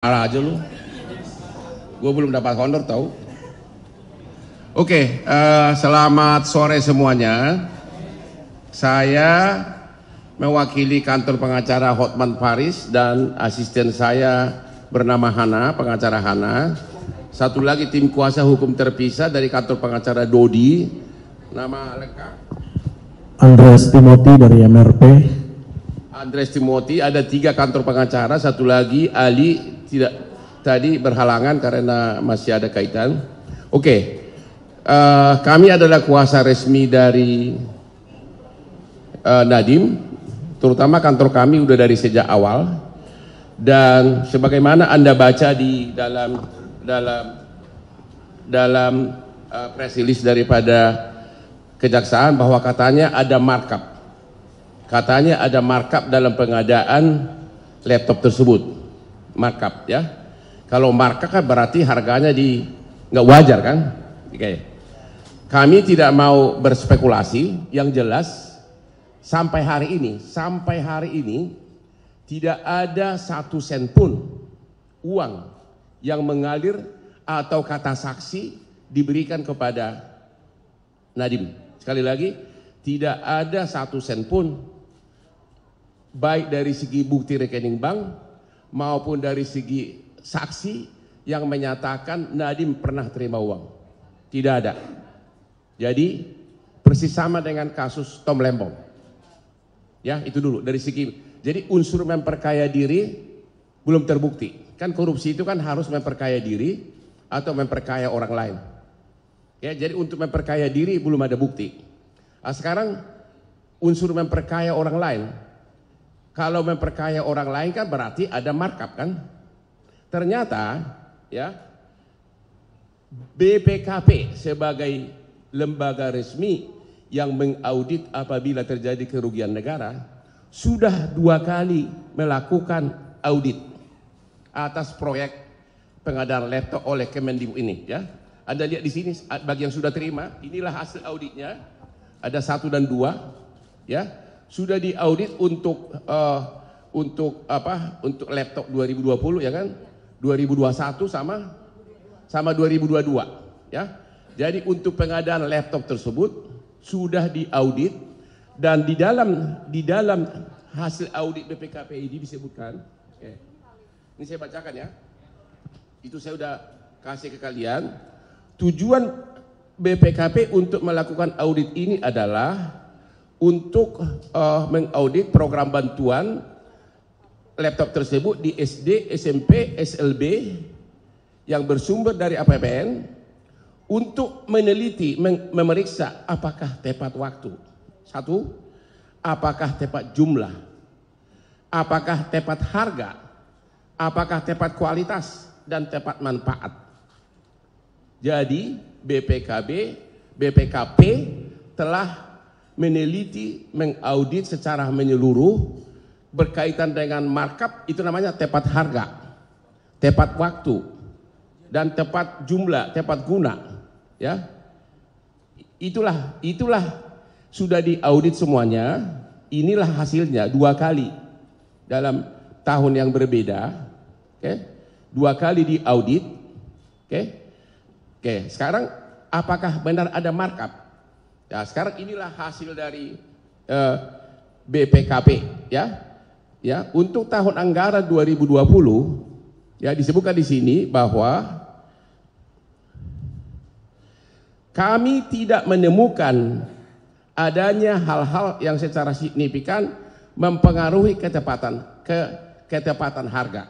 Marah aja lu. Gue belum dapat honor tahu. Oke, selamat sore semuanya. Saya mewakili kantor pengacara Hotman Paris dan asisten saya bernama Hana, pengacara Hana. Satu lagi tim kuasa hukum terpisah dari kantor pengacara Dodi. Nama lengkap Andreas Timothy dari MRP. Andreas Timothy, ada 3 kantor pengacara, satu lagi Ali tidak tadi berhalangan karena masih ada kaitan. Oke, kami adalah kuasa resmi dari Nadiem, terutama kantor kami udah dari sejak awal, dan sebagaimana Anda baca di dalam press release daripada kejaksaan bahwa katanya ada markup. Katanya ada markup dalam pengadaan laptop tersebut. Markup ya. Kalau markup kan berarti harganya nggak wajar kan? Oke. Kami tidak mau berspekulasi. Yang jelas sampai hari ini tidak ada 1 sen pun uang yang mengalir atau kata saksi diberikan kepada Nadiem. Sekali lagi, tidak ada 1 sen pun, baik dari segi bukti rekening bank maupun dari segi saksi yang menyatakan Nadiem pernah terima uang. Tidak ada. Jadi persis sama dengan kasus Tom Lembong. Ya, itu dulu dari segi. Jadi unsur memperkaya diri belum terbukti. Kan korupsi itu kan harus memperkaya diri atau memperkaya orang lain. Ya, jadi untuk memperkaya diri belum ada bukti. Nah, sekarang unsur memperkaya orang lain. Kalau memperkaya orang lain kan berarti ada markup kan? Ternyata ya BPKP sebagai lembaga resmi yang mengaudit apabila terjadi kerugian negara sudah 2 kali melakukan audit atas proyek pengadaan laptop oleh Kemendikbud ini ya. Anda lihat di sini bagi yang sudah terima, inilah hasil auditnya. Ada 1 dan 2 ya. Sudah diaudit untuk laptop 2020 ya kan, 2021 sama 2022 ya. Jadi untuk pengadaan laptop tersebut sudah diaudit, dan di dalam hasil audit BPKP ini disebutkan, ini saya bacakan ya, itu saya udah kasih ke kalian. Tujuan BPKP untuk melakukan audit ini adalah untuk mengaudit program bantuan laptop tersebut di SD, SMP, SLB yang bersumber dari APBN untuk meneliti, memeriksa apakah tepat waktu. 1, apakah tepat jumlah, apakah tepat harga, apakah tepat kualitas, dan tepat manfaat. Jadi BPKP telah meneliti, mengaudit secara menyeluruh berkaitan dengan markup, itu namanya tepat harga, tepat waktu, dan tepat jumlah, tepat guna ya. Itulah sudah diaudit semuanya. Inilah hasilnya 2 kali dalam tahun yang berbeda. 2 kali diaudit. Sekarang apakah benar ada markup? Ya, sekarang inilah hasil dari BPKP ya. Ya, untuk tahun anggaran 2020 ya disebutkan di sini bahwa kami tidak menemukan adanya hal-hal yang secara signifikan mempengaruhi ketepatan harga.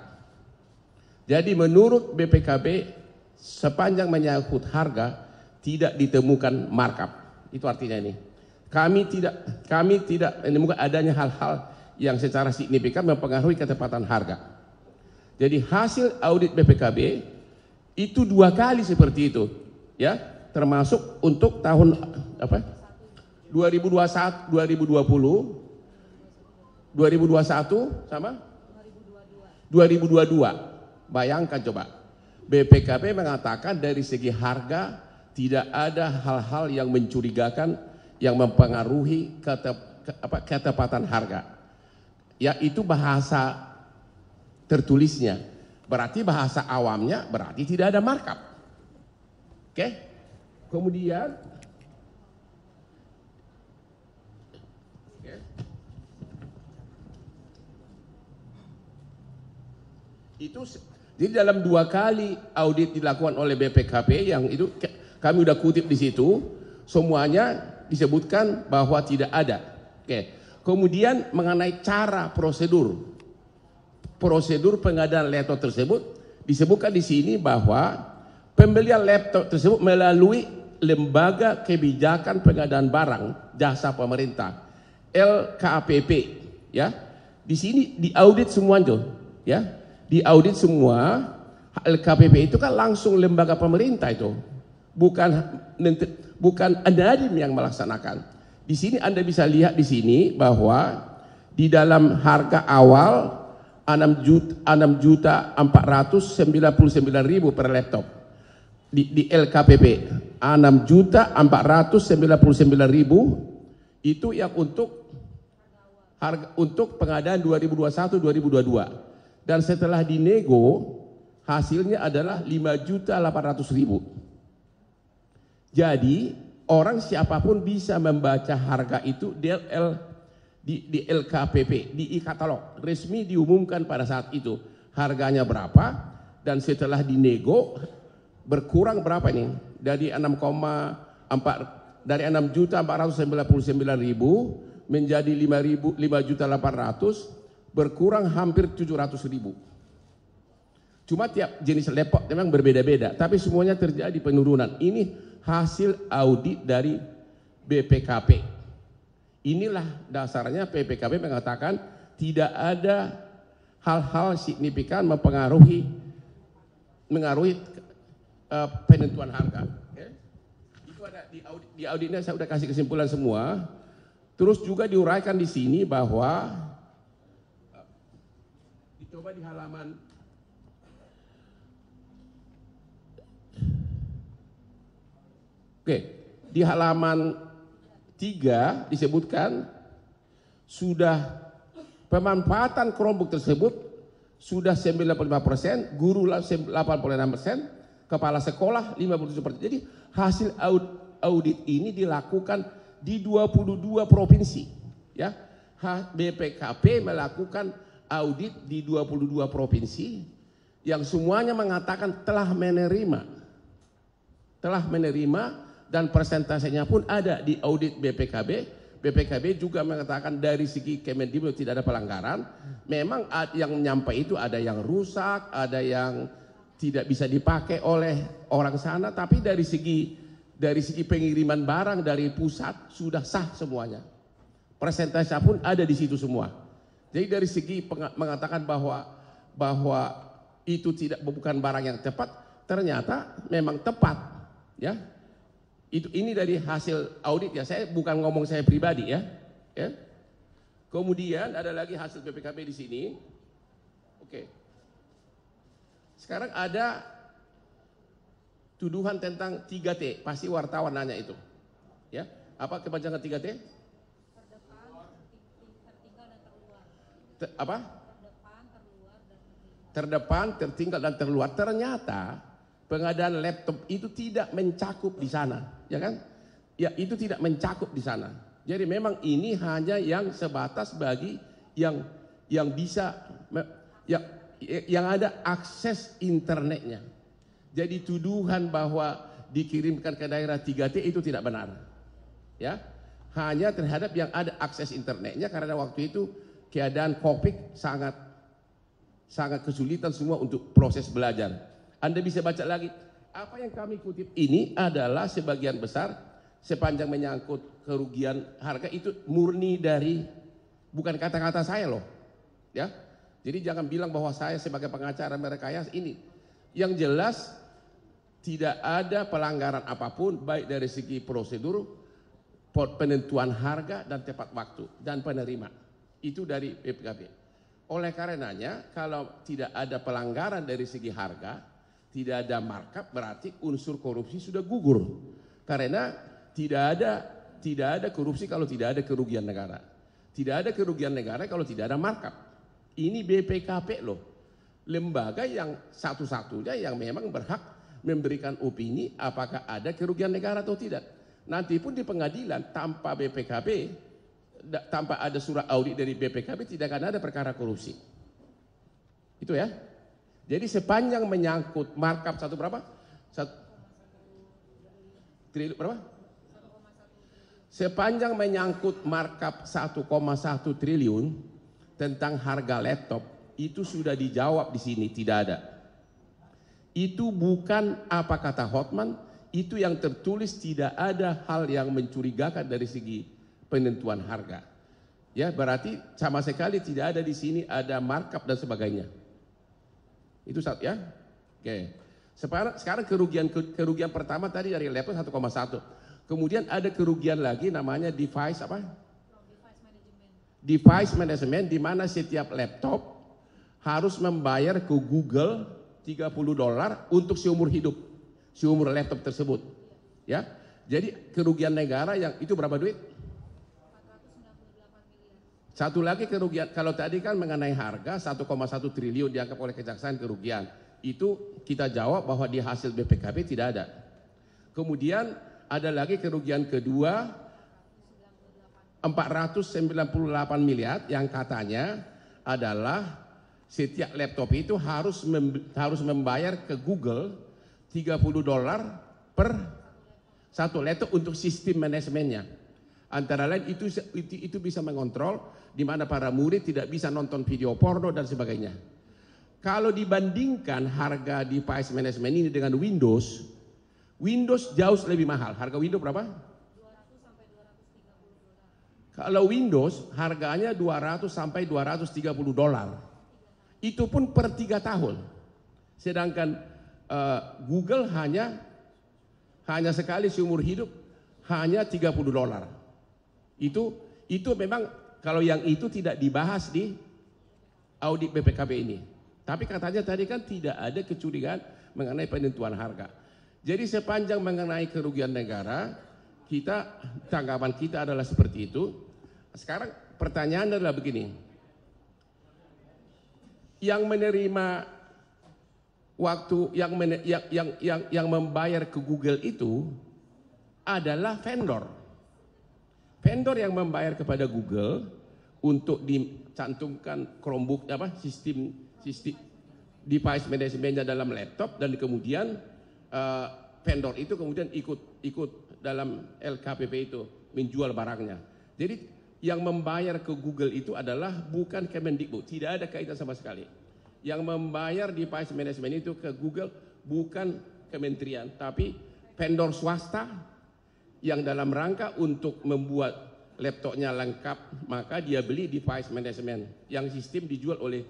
Jadi menurut BPKP sepanjang menyangkut harga tidak ditemukan markup. Itu artinya ini. Kami tidak menemukan adanya hal-hal yang secara signifikan mempengaruhi ketepatan harga. Jadi hasil audit BPKB itu 2 kali seperti itu, ya, termasuk untuk tahun 2021, 2021 sama 2022. Bayangkan coba, BPKP mengatakan dari segi harga tidak ada hal-hal yang mencurigakan yang mempengaruhi ketepatan harga. Ya, itu bahasa tertulisnya. Berarti bahasa awamnya berarti tidak ada markup. Oke? Kemudian itu jadi dalam 2 kali audit dilakukan oleh BPKP yang itu kami udah kutip di situ, semuanya disebutkan bahwa tidak ada. Oke. Kemudian mengenai cara prosedur pengadaan laptop tersebut disebutkan di sini bahwa pembelian laptop tersebut melalui Lembaga Kebijakan Pengadaan Barang Jasa Pemerintah LKPP, ya. Di sini diaudit semua itu, ya. Diaudit semua. LKPP itu kan langsung lembaga pemerintah itu, bukan Nadiem yang melaksanakan. Di sini Anda bisa lihat di sini bahwa di dalam harga awal 6.499.000 per laptop di LKPP 6.499.000 itu yang untuk harga untuk pengadaan 2021-2022. Dan setelah dinego hasilnya adalah 5.800.000. Jadi orang siapapun bisa membaca harga itu di LKPP, di e-katalog resmi diumumkan pada saat itu harganya berapa, dan setelah dinego berkurang berapa ini dari 6.499.000 menjadi 5.800.000, berkurang hampir 700.000. Cuma tiap jenis laptop memang berbeda-beda, tapi semuanya terjadi penurunan. Ini hasil audit dari BPKP. Inilah dasarnya BPKP mengatakan tidak ada hal-hal signifikan mengaruhi penentuan harga. Okay. Itu ada di auditnya, saya sudah kasih kesimpulan semua. Terus juga diuraikan di sini bahwa coba di halaman di halaman 3 disebutkan sudah pemanfaatan Chromebook tersebut sudah 95%, guru 86%, kepala sekolah 57%. Jadi hasil audit ini dilakukan di 22 provinsi, ya. BPKP melakukan audit di 22 provinsi yang semuanya mengatakan telah menerima dan persentasenya pun ada di audit BPKB. BPKB juga mengatakan dari segi Kemendikbud tidak ada pelanggaran. Memang yang nyampe itu ada yang rusak, ada yang tidak bisa dipakai oleh orang sana, tapi dari segi pengiriman barang dari pusat sudah sah semuanya. Persentase pun ada di situ semua. Jadi dari segi mengatakan bahwa itu bukan barang yang tepat, ternyata memang tepat, ya. Ini dari hasil audit ya, saya bukan ngomong saya pribadi ya. Kemudian ada lagi hasil BPKP di sini. Oke. Sekarang ada tuduhan tentang 3T, pasti wartawan nanya itu. Ya, apa kepanjangan 3T? Terdepan, tertinggal dan terluar. Ternyata pengadaan laptop itu tidak mencakup di sana, ya kan? Ya, itu tidak mencakup di sana. Jadi memang ini hanya yang sebatas bagi yang bisa yang ada akses internetnya. Jadi tuduhan bahwa dikirimkan ke daerah 3T itu tidak benar. Ya. Hanya terhadap yang ada akses internetnya, karena waktu itu keadaan Covid sangat kesulitan semua untuk proses belajar. Anda bisa baca lagi. Apa yang kami kutip ini adalah sebagian besar sepanjang menyangkut kerugian harga itu murni dari, bukan kata-kata saya loh. Ya. Jadi jangan bilang bahwa saya sebagai pengacara merekayasa ini. Yang jelas tidak ada pelanggaran apapun baik dari segi prosedur, penentuan harga dan tepat waktu dan penerima. Itu dari BPKP. Oleh karenanya kalau tidak ada pelanggaran dari segi harga, tidak ada markup, berarti unsur korupsi sudah gugur. Karena tidak ada korupsi kalau tidak ada kerugian negara. Tidak ada kerugian negara kalau tidak ada markup. Ini BPKP loh. lembaga yang satu-satunya yang memang berhak memberikan opini apakah ada kerugian negara atau tidak. Nanti pun di pengadilan tanpa BPKB, tanpa ada surat audit dari BPKB tidak akan ada perkara korupsi. Itu ya. Jadi sepanjang menyangkut markup satu berapa? Triliun berapa? Sepanjang menyangkut markup 1,1 triliun tentang harga laptop itu sudah dijawab di sini, tidak ada. Itu bukan apa kata Hotman, itu yang tertulis, tidak ada hal yang mencurigakan dari segi penentuan harga. Ya, berarti sama sekali tidak ada di sini ada markup dan sebagainya. Itu satu ya. Oke. Sekarang kerugian pertama tadi dari laptop 1,1. Kemudian ada kerugian lagi namanya device apa? Device management, di mana setiap laptop harus membayar ke Google $30 untuk seumur hidup, seumur laptop tersebut. Ya. Jadi kerugian negara yang itu berapa duit? 498 miliar. Satu lagi kerugian, kalau tadi kan mengenai harga 1,1 triliun dianggap oleh kejaksaan kerugian. Itu kita jawab bahwa di hasil BPKB tidak ada. Kemudian ada lagi kerugian kedua 498 miliar yang katanya adalah setiap laptop itu harus membayar ke Google $30 per satu laptop untuk sistem manajemennya. Antara lain itu bisa mengontrol di mana para murid tidak bisa nonton video porno dan sebagainya. Kalau dibandingkan harga device management ini dengan Windows jauh lebih mahal. Harga Windows berapa? 200 sampai 230 dolar. Kalau Windows harganya 200 sampai 230 dolar. Itu pun per 3 tahun. Sedangkan Google hanya sekali seumur hidup hanya 30 dolar. Itu memang kalau yang itu tidak dibahas di audit BPKB ini. Tapi katanya tadi kan tidak ada kecurigaan mengenai penentuan harga. Jadi sepanjang mengenai kerugian negara, tanggapan kita adalah seperti itu. Sekarang pertanyaan adalah begini. Yang menerima waktu yang membayar ke Google itu adalah vendor. Vendor yang membayar kepada Google untuk dicantumkan Chromebook sistem device manajemennya dalam laptop, dan kemudian vendor itu kemudian ikut dalam LKPP itu menjual barangnya. Jadi yang membayar ke Google itu adalah bukan Kemendikbud, tidak ada kaitan sama sekali. Yang membayar device management itu ke Google bukan kementerian, tapi vendor swasta yang dalam rangka untuk membuat laptopnya lengkap, maka dia beli device management yang sistem dijual oleh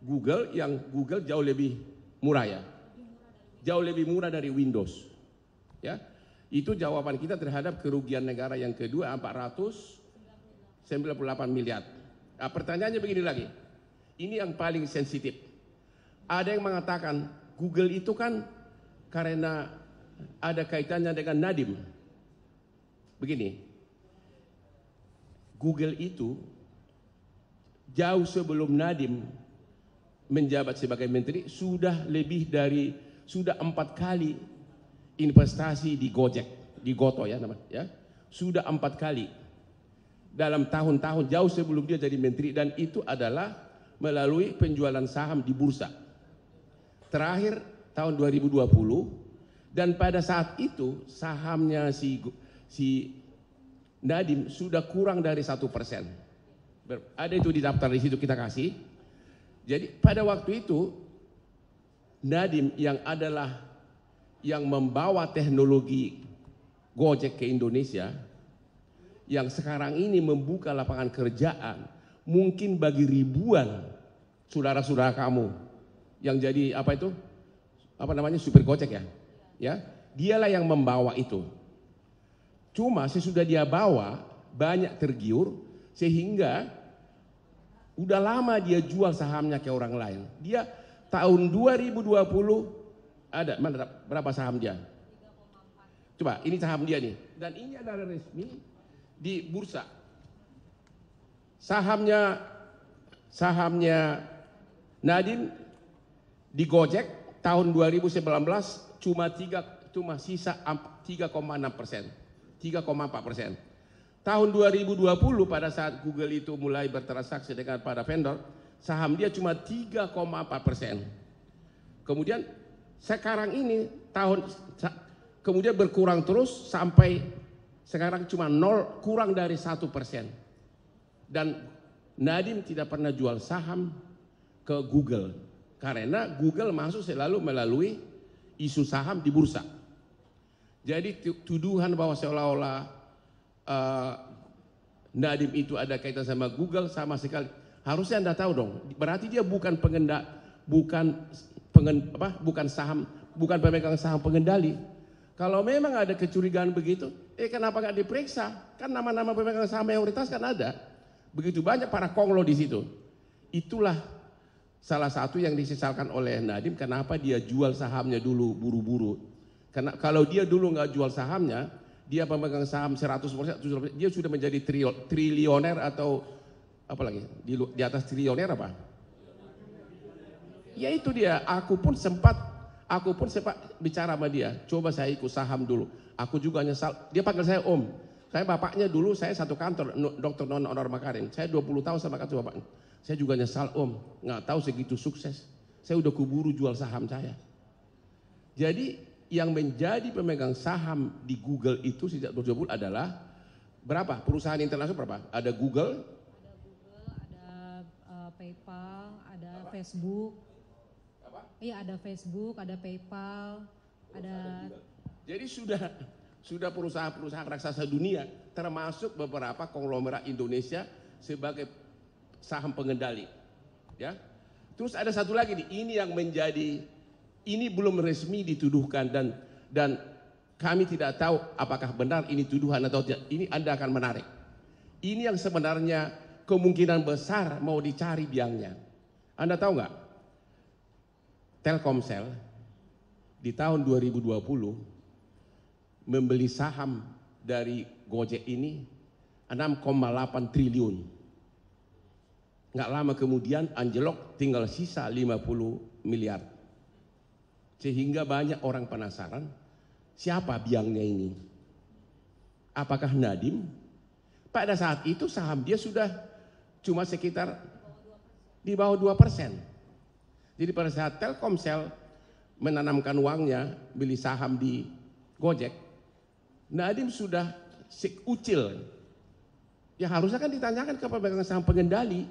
Google, yang Google jauh lebih murah ya. Jauh lebih murah dari Windows. Ya. Itu jawaban kita terhadap kerugian negara yang kedua 498 miliar. Nah, pertanyaannya begini lagi. Ini yang paling sensitif. Ada yang mengatakan Google itu kan karena ada kaitannya dengan Nadiem. Begini. Google itu jauh sebelum Nadiem menjabat sebagai menteri sudah 4 kali investasi di Gojek, di Goto ya namanya, ya. Sudah 4 kali dalam tahun-tahun jauh sebelum dia jadi menteri, dan itu adalah melalui penjualan saham di bursa. Terakhir tahun 2020, dan pada saat itu sahamnya si Nadiem sudah kurang dari 1%. Ada itu di daftar di situ kita kasih. Jadi pada waktu itu Nadiem yang membawa teknologi Gojek ke Indonesia, yang sekarang ini membuka lapangan kerjaan mungkin bagi ribuan saudara-saudara kamu yang jadi supir Gojek ya, dialah yang membawa itu. Cuma sesudah dia bawa banyak tergiur sehingga udah lama dia jual sahamnya ke orang lain. Dia tahun 2020 ada berapa saham dia? 3,4. Coba ini saham dia nih, dan ini adalah resmi di bursa. Sahamnya Nadiem Di Gojek tahun 2019 cuma sisa 3,6%, 3,4%. Tahun 2020 pada saat Google itu mulai bertransaksi dengan para vendor, saham dia cuma 3,4%. Kemudian sekarang ini kemudian berkurang terus sampai sekarang cuma kurang dari 1%. Dan Nadiem tidak pernah jual saham ke Google karena Google masuk selalu melalui isu saham di bursa. Jadi tuduhan bahwa seolah-olah Nadiem itu ada kaitan sama Google sama sekali. Harusnya Anda tahu dong. Berarti dia bukan pemegang saham pengendali. Kalau memang ada kecurigaan begitu, kenapa nggak diperiksa? Kan nama-nama pemegang saham mayoritas kan ada. Begitu banyak para konglo di situ. Itulah salah satu yang disesalkan oleh Nadiem. Kenapa dia jual sahamnya dulu buru-buru? Karena kalau dia dulu nggak jual sahamnya, dia pemegang saham 100%, dia sudah menjadi triliuner atau apa lagi? Di atas triliuner apa? Ya itu dia, aku pun sempat bicara sama dia, coba saya ikut saham dulu. Aku juga nyesal, dia panggil saya Om. Saya bapaknya dulu, saya satu kantor, Dr. Nona Onor Makarim. Saya 20 tahun sama kantor bapaknya. Saya juga nyesal Om, nggak tahu segitu sukses. Saya udah kuburu jual saham saya. Jadi yang menjadi pemegang saham di Google itu sejak 2020 adalah berapa? Perusahaan internasional berapa? Ada Google, ada PayPal, ada Facebook. Iya, ada Facebook, ada PayPal, ada. Jadi sudah perusahaan-perusahaan raksasa dunia, termasuk beberapa konglomerat Indonesia sebagai saham pengendali. Ya. Terus ada satu lagi nih, ini belum resmi dituduhkan dan kami tidak tahu apakah benar ini tuduhan atau tidak. Ini Anda akan menarik. Ini yang sebenarnya kemungkinan besar mau dicari biangnya. Anda tahu nggak? Telkomsel di tahun 2020 membeli saham dari Gojek ini 6,8 triliun. Nggak lama kemudian anjlok tinggal sisa 50 miliar. Sehingga banyak orang penasaran, siapa biangnya ini? Apakah Nadiem? Pada saat itu saham dia sudah cuma sekitar di bawah 2%. Jadi pada saat Telkomsel menanamkan uangnya, beli saham di Gojek, Nadiem sudah sekucil. Ya harusnya kan ditanyakan ke pemegang saham pengendali.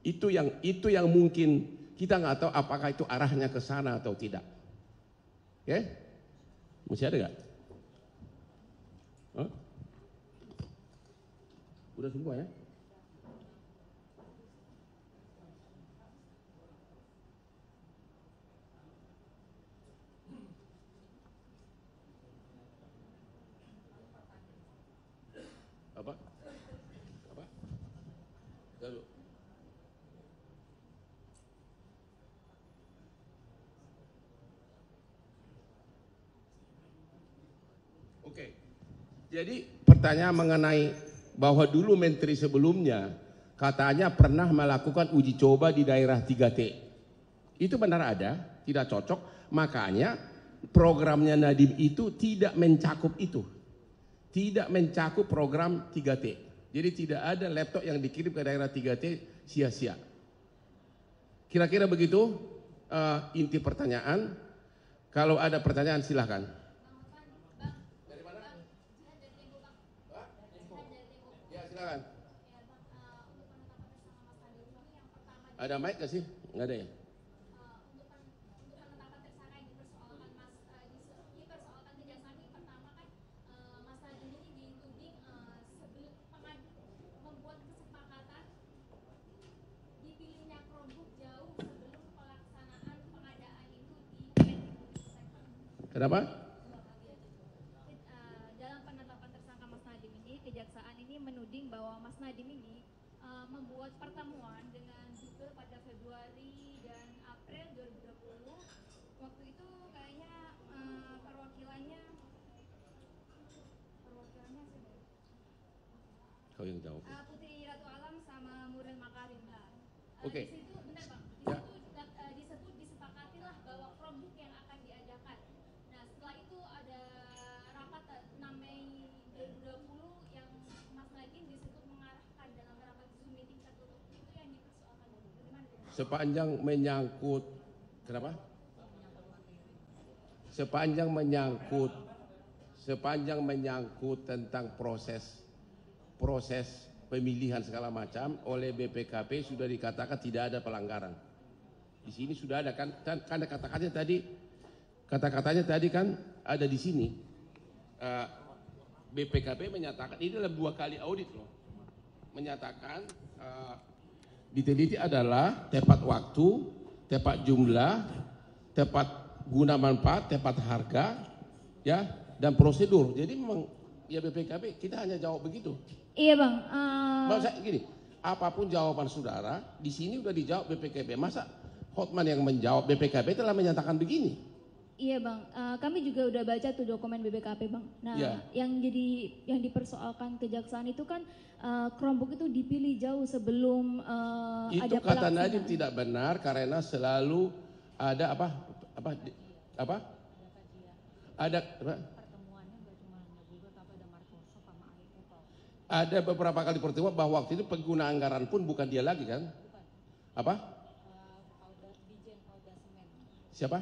Itu yang mungkin kita nggak tahu apakah itu arahnya ke sana atau tidak. Oke? Masih ada nggak? Huh? Udah semua ya? Apa? Lalu. Oke, jadi pertanyaan mengenai bahwa dulu menteri sebelumnya katanya pernah melakukan uji coba di daerah 3T. Itu benar ada, tidak cocok, makanya programnya Nadiem itu tidak mencakup itu. Tidak mencakup program 3T. Jadi tidak ada laptop yang dikirim ke daerah 3T sia-sia. Kira-kira begitu inti pertanyaan. Kalau ada pertanyaan silahkan. Ada mic gak sih? Nggak ada ya? Untuk penetapan tersangka yang dipersoalkan kejaksaan ini pertama kan Mas Nadiem ini dituding membuat kesepakatan dipilihnya Chromebook jauh sebelum pelaksanaan pengadaan itu di Mendikbud. Kenapa? Dalam penetapan tersangka Mas Nadiem ini, kejaksaan ini menuding bahwa Mas Nadiem ini membuat pertemuan dengan Google pada Februari dan April 2020. Waktu itu kayaknya perwakilannya Kau yang jawab. Putri Ratu Alam sama Muriel Makarim. Oke. Di situ, bentar Bang, Ya. disebut di sepanjang menyangkut, kenapa? Sepanjang menyangkut tentang proses pemilihan segala macam oleh BPKP sudah dikatakan tidak ada pelanggaran. Di sini sudah ada kan kata-katanya tadi kan ada di sini. BPKP menyatakan ini dalam 2 kali audit loh. Menyatakan diteliti adalah tepat waktu, tepat jumlah, tepat guna manfaat, tepat harga, ya, dan prosedur. Jadi memang ya BPKP kita hanya jawab begitu. Iya Bang. Masa gini, apapun jawaban saudara di sini udah dijawab BPKP. Masa Hotman yang menjawab BPKP telah menyatakan begini? Iya Bang, kami juga udah baca tuh dokumen BPKP Bang. Nah, ya. yang dipersoalkan kejaksaan itu kan Chromebook itu dipilih jauh sebelum itu ada kata pelaksanaan. Nadiem tidak benar karena selalu ada apa? Ada ada beberapa kali pertemuan bahwa waktu itu pengguna anggaran pun bukan dia lagi kan? Apa? Siapa?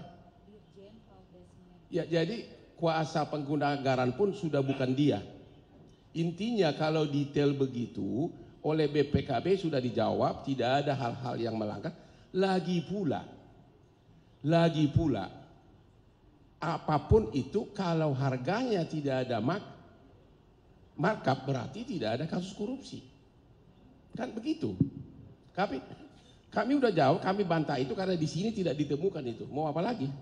Ya, jadi kuasa pengguna anggaran pun sudah bukan dia. Intinya kalau detail begitu oleh BPKP sudah dijawab, tidak ada hal-hal yang melanggar. Lagi pula, apapun itu kalau harganya tidak ada markup berarti tidak ada kasus korupsi. Kan begitu. Kami udah jauh, kami bantah itu karena di sini tidak ditemukan itu. Mau apa lagi?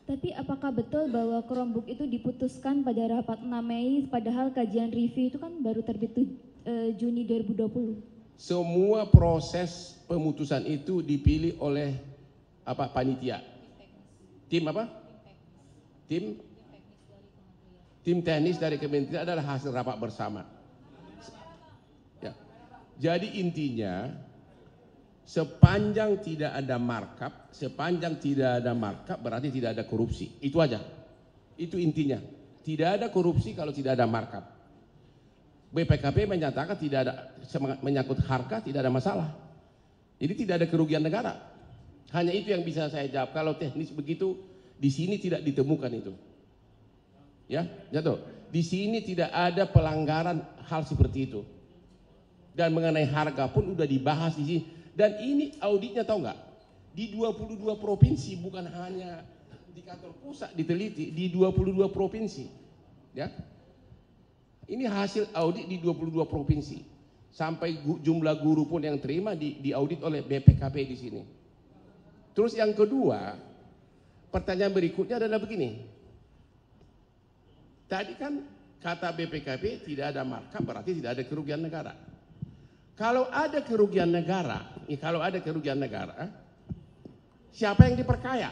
Tapi apakah betul bahwa Chromebook itu diputuskan pada rapat 6 Mei padahal kajian review itu kan baru terbit Juni 2020? Semua proses pemutusan itu dipilih oleh panitia. Tim apa? Tim teknis dari kementerian adalah hasil rapat bersama. Ya. Jadi intinya sepanjang tidak ada markup berarti tidak ada korupsi. Itu aja. Itu intinya. Tidak ada korupsi kalau tidak ada markup. BPKP menyatakan tidak ada menyangkut harga, tidak ada masalah. Jadi tidak ada kerugian negara. Hanya itu yang bisa saya jawab. Kalau teknis begitu di sini tidak ditemukan itu. Ya, jatuh. Di sini tidak ada pelanggaran hal seperti itu. Dan mengenai harga pun udah dibahas di sini. Dan ini auditnya tahu nggak? Di 22 provinsi, bukan hanya di kantor pusat diteliti, di 22 provinsi. Ya. Ini hasil audit di 22 provinsi. Sampai jumlah guru pun yang terima diaudit oleh BPKP di sini. Terus yang kedua, pertanyaan berikutnya adalah begini. Tadi kan kata BPKP tidak ada markup berarti tidak ada kerugian negara. Kalau ada kerugian negara, siapa yang diperkaya?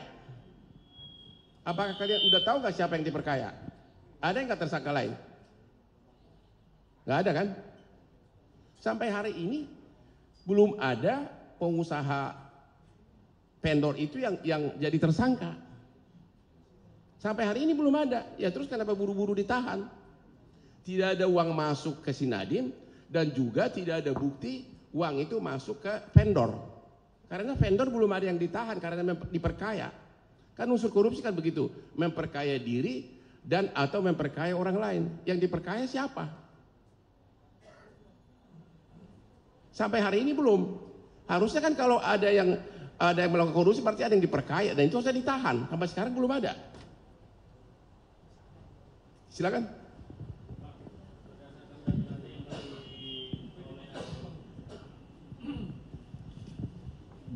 Apakah kalian udah tahu nggak siapa yang diperkaya? Ada yang nggak tersangka lain? Nggak ada kan? Sampai hari ini belum ada pengusaha vendor itu yang jadi tersangka. Sampai hari ini belum ada. Ya terus kenapa buru-buru ditahan? Tidak ada uang masuk ke si Nadiem. Dan juga tidak ada bukti uang itu masuk ke vendor. Karena vendor belum ada yang ditahan karena diperkaya. Kan unsur korupsi kan begitu. Memperkaya diri dan atau memperkaya orang lain. Yang diperkaya siapa? Sampai hari ini belum. Harusnya kan kalau ada yang melakukan korupsi berarti ada yang diperkaya. Dan itu harus ditahan. Sampai sekarang belum ada. Silakan.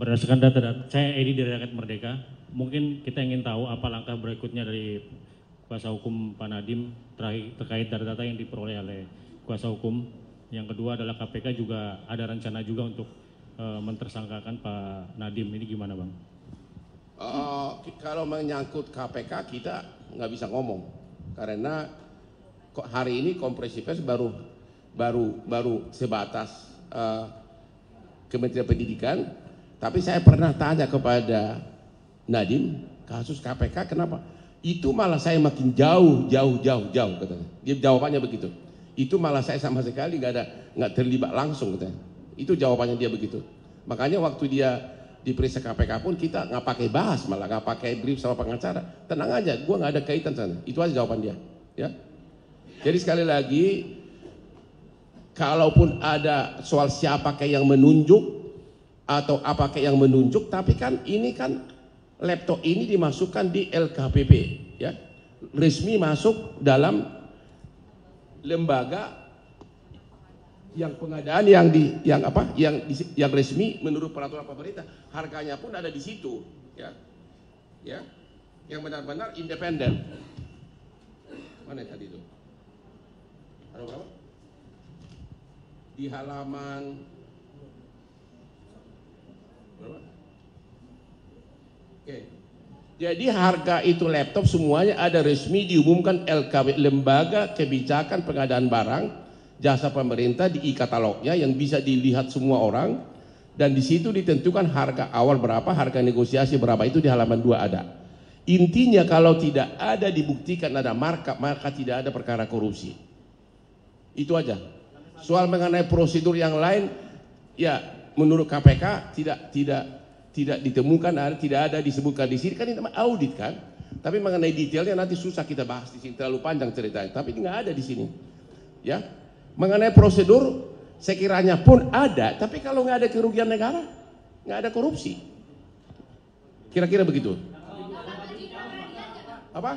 Berdasarkan data, saya Edi dari Rakyat Merdeka, mungkin kita ingin tahu apa langkah berikutnya dari kuasa hukum Pak Nadiem terkait data-data yang diperoleh oleh kuasa hukum. Yang kedua adalah KPK juga ada rencana juga untuk mentersangkakan Pak Nadiem. Ini gimana Bang? Kalau menyangkut KPK kita nggak bisa ngomong karena kok hari ini konferensi pers baru sebatas Kementerian Pendidikan. Tapi saya pernah tanya kepada Nadiem, kasus KPK kenapa? Itu malah saya makin jauh katanya. Dia jawabannya begitu. Itu malah saya sama sekali nggak terlibat langsung katanya. Itu jawabannya dia begitu. Makanya waktu dia diperiksa KPK pun kita nggak pakai bahas, malah nggak pakai brief sama pengacara. Tenang aja, gue nggak ada kaitan sana. Itu aja jawaban dia. Ya. Jadi sekali lagi, kalaupun ada soal siapakah yang menunjuk atau apakah yang menunjuk, tapi kan ini kan laptop ini dimasukkan di LKPP, ya, resmi masuk dalam lembaga yang pengadaan yang resmi menurut peraturan pemerintah. Harganya pun ada di situ, ya, yang benar-benar independen. Mana tadi itu? Ada berapa? Di halaman berapa? Oke. Jadi harga itu laptop semuanya ada resmi diumumkan LKB, Lembaga Kebijakan Pengadaan Barang Jasa Pemerintah, di e-katalognya yang bisa dilihat semua orang, dan di situ ditentukan harga awal berapa, harga negosiasi berapa, itu di halaman 2 ada. Intinya kalau tidak ada dibuktikan ada markup, maka tidak ada perkara korupsi. Itu aja. Soal mengenai prosedur yang lain, ya menurut KPK tidak ditemukan, tidak ada disebutkan di sini, kan ini audit kan. Tapi mengenai detailnya nanti susah kita bahas di sini, terlalu panjang ceritanya. Tapi nggak ada di sini, ya. Mengenai prosedur sekiranya pun ada, tapi kalau nggak ada kerugian negara, nggak ada korupsi. Kira-kira begitu. Apa?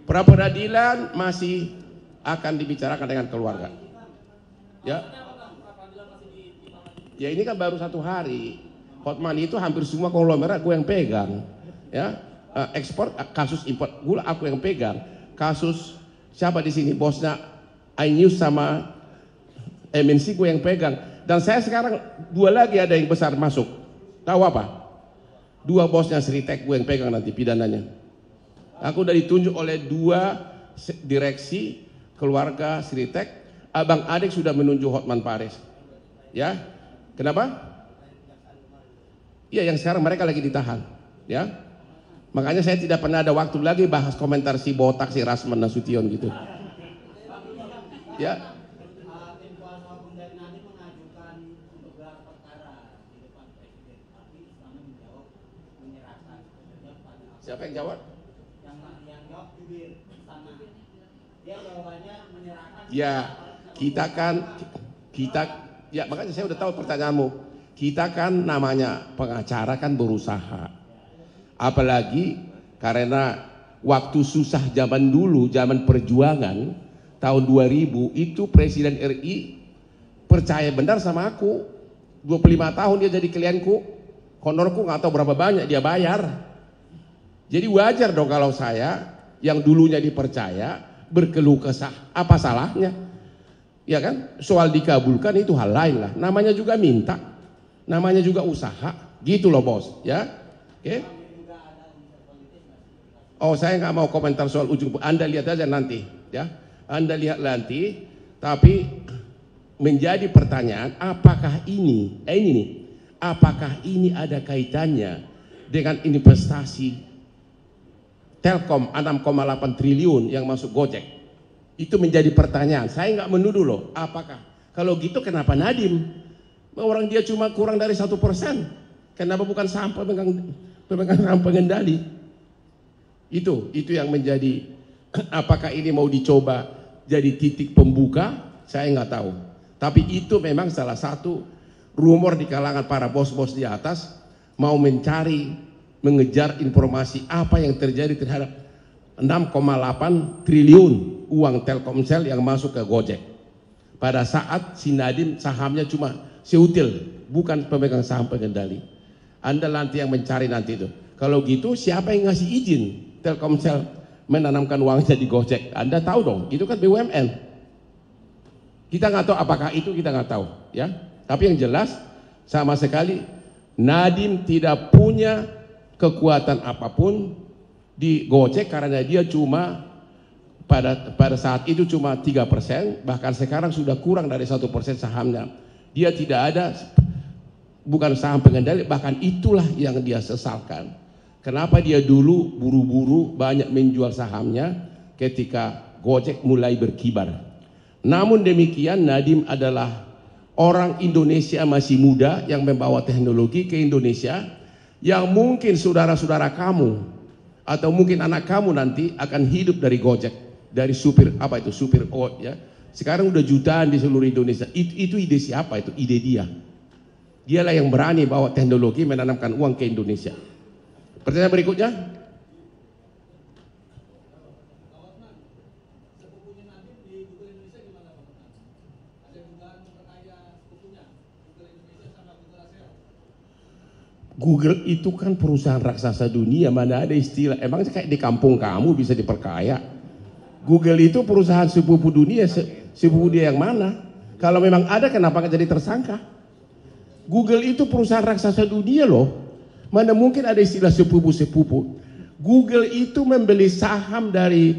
Pra peradilan masih akan dibicarakan dengan keluarga. Ya. Ya ini kan baru 1 hari. Hotman itu hampir semua konglomerat gue yang pegang. Ya. Ekspor, kasus impor gula aku yang pegang. Kasus siapa di sini bosnya iNews sama MNC gue yang pegang. Dan saya sekarang 2 lagi ada yang besar masuk. Tahu apa? 2 bosnya Sritek gue yang pegang nanti pidananya. Aku udah ditunjuk oleh 2 direksi keluarga Sritek. Abang adik sudah menunjuk Hotman Paris. Ya, kenapa? Ya, yang sekarang mereka lagi ditahan. Ya, makanya saya tidak pernah ada waktu lagi bahas komentar si botak, si Rasman Nasution gitu. Ya. Siapa yang jawab? Yang jawab jubir istana. Dia jawabannya menyerahkan. Ya, ya makanya saya udah tahu pertanyaanmu. Kita kan namanya pengacara kan berusaha. Apalagi karena waktu susah zaman dulu, zaman perjuangan tahun 2000 itu Presiden RI percaya benar sama aku. 25 tahun dia jadi klienku, honorku nggak tahu berapa banyak dia bayar. Jadi wajar dong kalau saya yang dulunya dipercaya berkeluh kesah, apa salahnya? Ya kan, soal dikabulkan itu hal lain lah. Namanya juga minta, namanya juga usaha, gitu loh bos. Ya, oke? Oh saya nggak mau komentar soal ujung. Anda lihat aja nanti, ya. Anda lihat nanti. Tapi menjadi pertanyaan, apakah ini nih, apakah ini ada kaitannya dengan investasi Telkom 6,8 triliun yang masuk Gojek? Itu menjadi pertanyaan. Saya nggak menuduh loh. Apakah? Kalau gitu kenapa Nadiem? Orang dia cuma kurang dari 1%. Kenapa bukan sampai pemegang saham pengendali? Itu yang menjadi. Apakah ini mau dicoba jadi titik pembuka? Saya nggak tahu. Tapi itu memang salah satu rumor di kalangan para bos-bos di atas, mau mengejar informasi apa yang terjadi terhadap 6,8 triliun uang Telkomsel yang masuk ke Gojek. Pada saat si Nadiem sahamnya cuma seutil, bukan pemegang saham pengendali. Anda nanti yang mencari nanti itu. Kalau gitu siapa yang ngasih izin Telkomsel menanamkan uangnya di Gojek? Anda tahu dong, itu kan BUMN. Kita nggak tahu apakah itu, kita nggak tahu, ya. Tapi yang jelas sama sekali Nadiem tidak punya kekuatan apapun di Gojek karena dia cuma pada saat itu cuma 3%, bahkan sekarang sudah kurang dari 1% sahamnya. Dia tidak ada, bukan saham pengendali, bahkan itulah yang dia sesalkan. Kenapa dia dulu buru-buru banyak menjual sahamnya ketika Gojek mulai berkibar. Namun demikian Nadiem adalah orang Indonesia masih muda yang membawa teknologi ke Indonesia, yang mungkin saudara-saudara kamu atau mungkin anak kamu nanti akan hidup dari Gojek, dari supir ya. Sekarang udah jutaan di seluruh Indonesia. Itu ide siapa? Itu ide dia. Dialah yang berani bawa teknologi menanamkan uang ke Indonesia. Pertanyaan berikutnya. Google itu kan perusahaan raksasa dunia, mana ada istilah, emang kayak di kampung kamu bisa diperkaya? Google itu perusahaan sepupu dunia, sepupu dia yang mana? Kalau memang ada, kenapa nggak jadi tersangka? Google itu perusahaan raksasa dunia loh, mana mungkin ada istilah sepupu-sepupu. Google itu membeli saham dari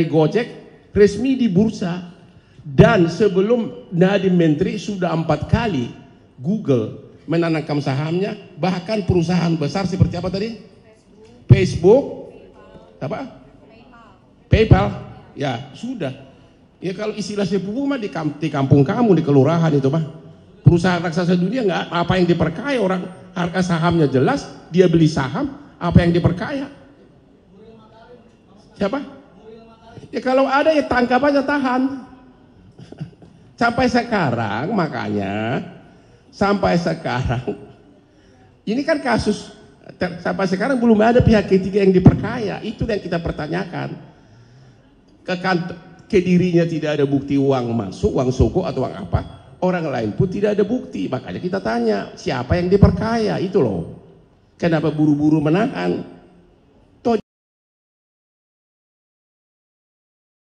Gojek resmi di bursa, dan sebelum Nadiem Menteri sudah 4 kali Google menanamkan sahamnya, bahkan perusahaan besar seperti apa tadi? Facebook, apa? PayPal, ya sudah. Ya kalau istilah sepupu mah di kampung kamu, di kelurahan itu mah. Perusahaan raksasa dunia nggak apa yang diperkaya orang, harga sahamnya jelas, dia beli saham, apa yang diperkaya? Siapa? Ya kalau ada ya tangkap aja, tahan. Sampai sekarang makanya. Sampai sekarang, ini kan kasus, sampai sekarang belum ada pihak ketiga yang diperkaya. Itu yang kita pertanyakan. Ke dirinya tidak ada bukti uang masuk, uang soko atau uang apa. Orang lain pun tidak ada bukti. Makanya kita tanya, siapa yang diperkaya? Itu loh. Kenapa buru-buru menahan?